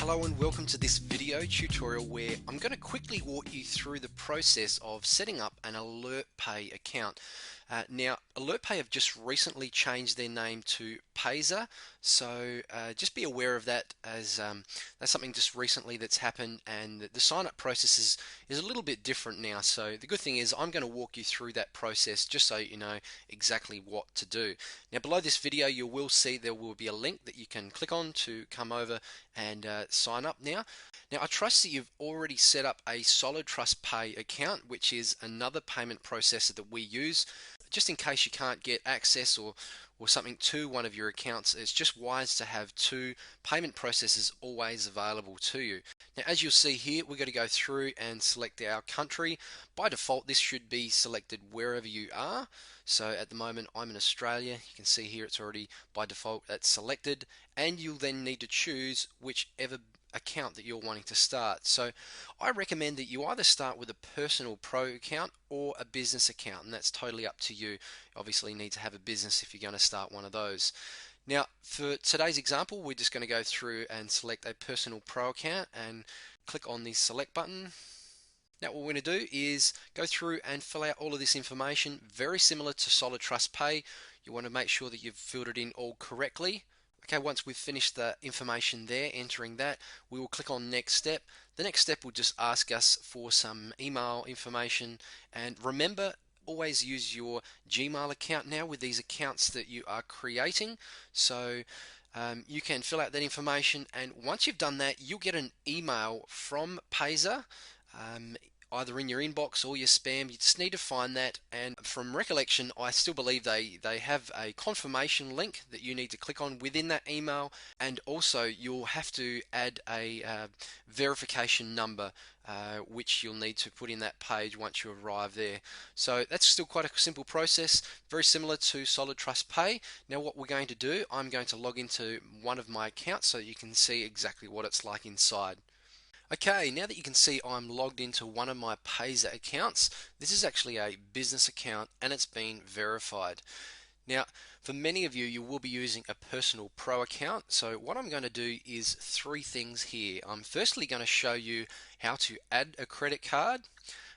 Hello and welcome to this video tutorial where I'm going to quickly walk you through the process of setting up an AlertPay account. Now, AlertPay have just recently changed their name to Payza, so just be aware of that, as that's something just recently that's happened, and the sign-up process is a little bit different now. So the good thing is I'm going to walk you through that process just so you know exactly what to do. Now, below this video you will see there will be a link that you can click on to come over and sign up now. Now, I trust that you've already set up a Solid Trust Pay account, which is another payment processor that we use. Just in case you can't get access or something to one of your accounts, it's just wise to have two payment processors always available to you. Now, as you'll see here, we're going to go through and select our country. By default, this should be selected wherever you are. So at the moment, I'm in Australia. You can see here it's already by default that's selected, and you'll then need to choose whichever account that you're wanting to start. So I recommend that you either start with a personal pro account or a business account, and that's totally up to you. Obviously you need to have a business if you're going to start one of those. Now, for today's example, we're just going to go through and select a personal pro account and click on the select button. Now, what we're going to do is go through and fill out all of this information, very similar to Solid Trust Pay. You want to make sure that you've filled it in all correctly. Okay, once we've finished the information there, entering that, we will click on next step. The next step will just ask us for some email information, and remember, always use your Gmail account now with these accounts that you are creating. So you can fill out that information, and once you've done that, you'll get an email from Payza, either in your inbox or your spam. You just need to find that, and from recollection, I still believe they have a confirmation link that you need to click on within that email, and also you'll have to add a verification number which you'll need to put in that page once you arrive there. So that's still quite a simple process, very similar to Solid Trust Pay. Now what we're going to do, I'm going to log into one of my accounts so you can see exactly what it's like inside. Okay, now that you can see I'm logged into one of my Payza accounts, this is actually a business account and it's been verified. Now, for many of you, you will be using a personal pro account. So what I'm going to do is three things here. I'm firstly going to show you how to add a credit card.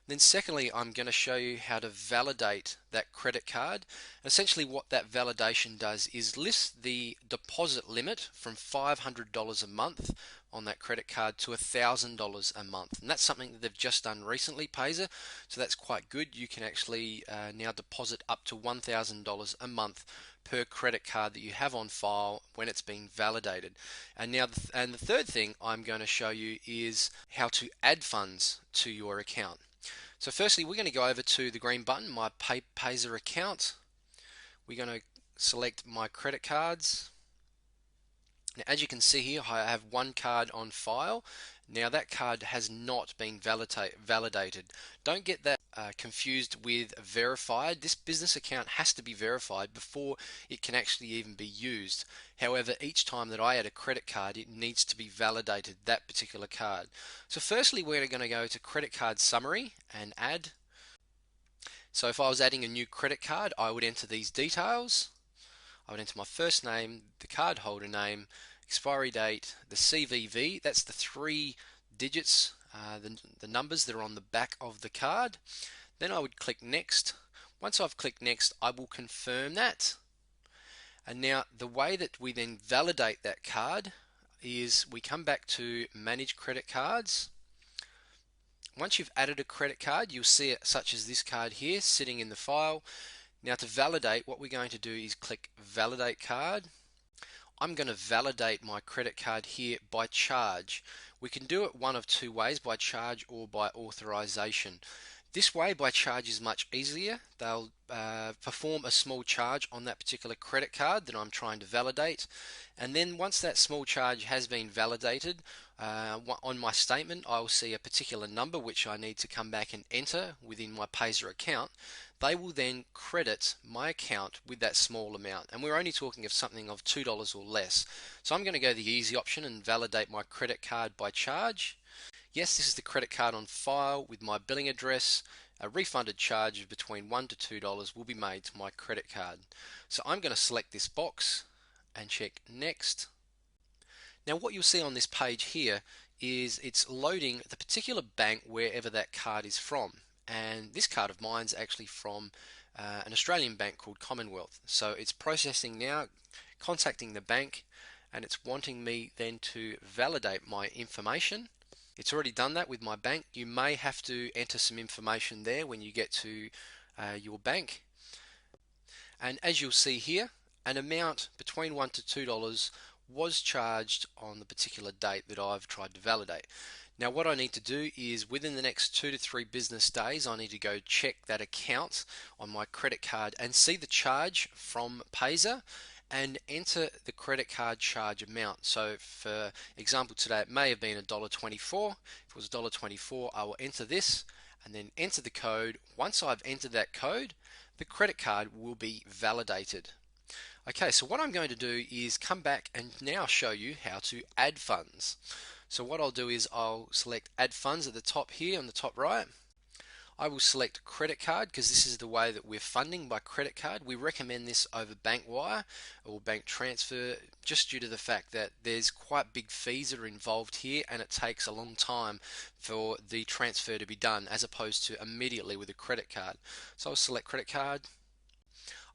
Then secondly, I'm going to show you how to validate that credit card. Essentially what that validation does is list the deposit limit from $500 a month on that credit card to $1,000 a month. And that's something that they've just done recently, Payza, so that's quite good. You can actually now deposit up to $1,000 a month per credit card that you have on file when it's been validated. And now the third thing I'm going to show you is how to add funds to your account. So firstly, we're going to go over to the green button, my Payza account. We're going to select my credit cards. Now, as you can see here, I have one card on file. Now that card has not been validated. Don't get that confused with verified. This business account has to be verified before it can actually even be used. However, each time that I add a credit card, it needs to be validated, that particular card. So firstly, we're going to go to credit card summary and add. So if I was adding a new credit card, I would enter these details. I would enter my first name, the card holder name, expiry date, the CVV, that's the 3 digits, the numbers that are on the back of the card. Then I would click next. Once I've clicked next, I will confirm that. And now the way that we then validate that card is we come back to manage credit cards. Once you've added a credit card, you'll see it such as this card here sitting in the file. Now to validate, what we're going to do is click validate card. I'm going to validate my credit card here by charge. We can do it one of two ways, by charge or by authorization. This way, by charge, is much easier. They'll perform a small charge on that particular credit card that I'm trying to validate, and then once that small charge has been validated, on my statement I will see a particular number which I need to come back and enter within my Payza account. They will then credit my account with that small amount, and we're only talking of something of $2 or less. So I'm going to go the easy option and validate my credit card by charge. Yes, this is the credit card on file with my billing address. A refunded charge of between $1 to $2 will be made to my credit card. So I'm going to select this box and check next. Now what you'll see on this page here is it's loading the particular bank wherever that card is from. And this card of mine's actually from an Australian bank called Commonwealth. So it's processing now, contacting the bank, and it's wanting me then to validate my information. It's already done that with my bank. You may have to enter some information there when you get to your bank. And as you'll see here, an amount between $1 to $2 was charged on the particular date that I've tried to validate. Now what I need to do is within the next 2 to 3 business days, I need to go check that account on my credit card and see the charge from Payza and enter the credit card charge amount. So for example today it may have been $1.24. If it was $1.24, I will enter this and then enter the code. Once I've entered that code, the credit card will be validated. Okay, so what I'm going to do is come back and now show you how to add funds. So what I'll do is I'll select add funds at the top here on the top right. I will select credit card because this is the way that we're funding by credit card. We recommend this over bank wire or bank transfer just due to the fact that there's quite big fees that are involved here and it takes a long time for the transfer to be done as opposed to immediately with a credit card. So I'll select credit card.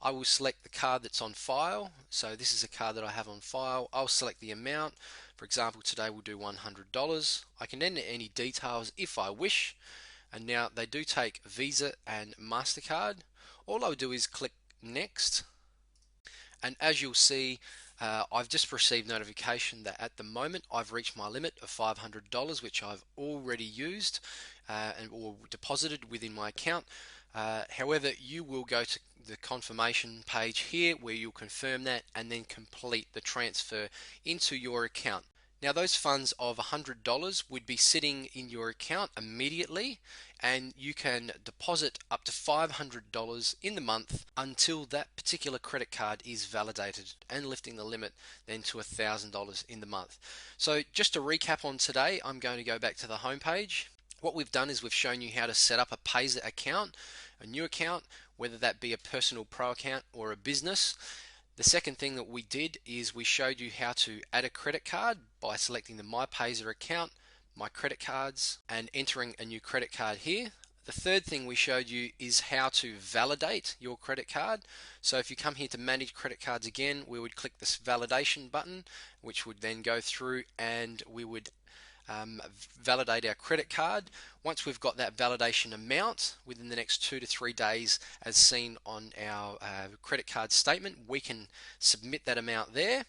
I will select the card that's on file. So this is a card that I have on file. I'll select the amount. For example, today we'll do $100. I can enter any details if I wish. And now they do take Visa and MasterCard. All I'll do is click next. And as you'll see, I've just received notification that at the moment I've reached my limit of $500, which I've already used or deposited within my account. However, you will go to the confirmation page here where you'll confirm that and then complete the transfer into your account. Now those funds of $100 would be sitting in your account immediately and you can deposit up to $500 in the month until that particular credit card is validated and lifting the limit then to $1,000 in the month. So just to recap on today, I'm going to go back to the home page. What we've done is we've shown you how to set up a Payza account, a new account, whether that be a personal pro account or a business. The second thing that we did is we showed you how to add a credit card by selecting the My Payza account, My Credit Cards, and entering a new credit card here. The third thing we showed you is how to validate your credit card. So if you come here to manage credit cards again, we would click this validation button, which would then go through and we would validate our credit card. Once we've got that validation amount within the next 2 to 3 days as seen on our credit card statement, we can submit that amount there.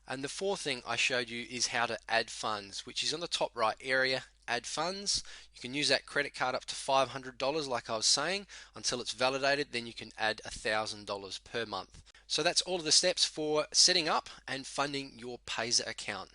And the fourth thing I showed you is how to add funds, which is on the top right area, add funds. You can use that credit card up to $500 like I was saying until it's validated, then you can add $1,000 per month. So that's all of the steps for setting up and funding your Payza account.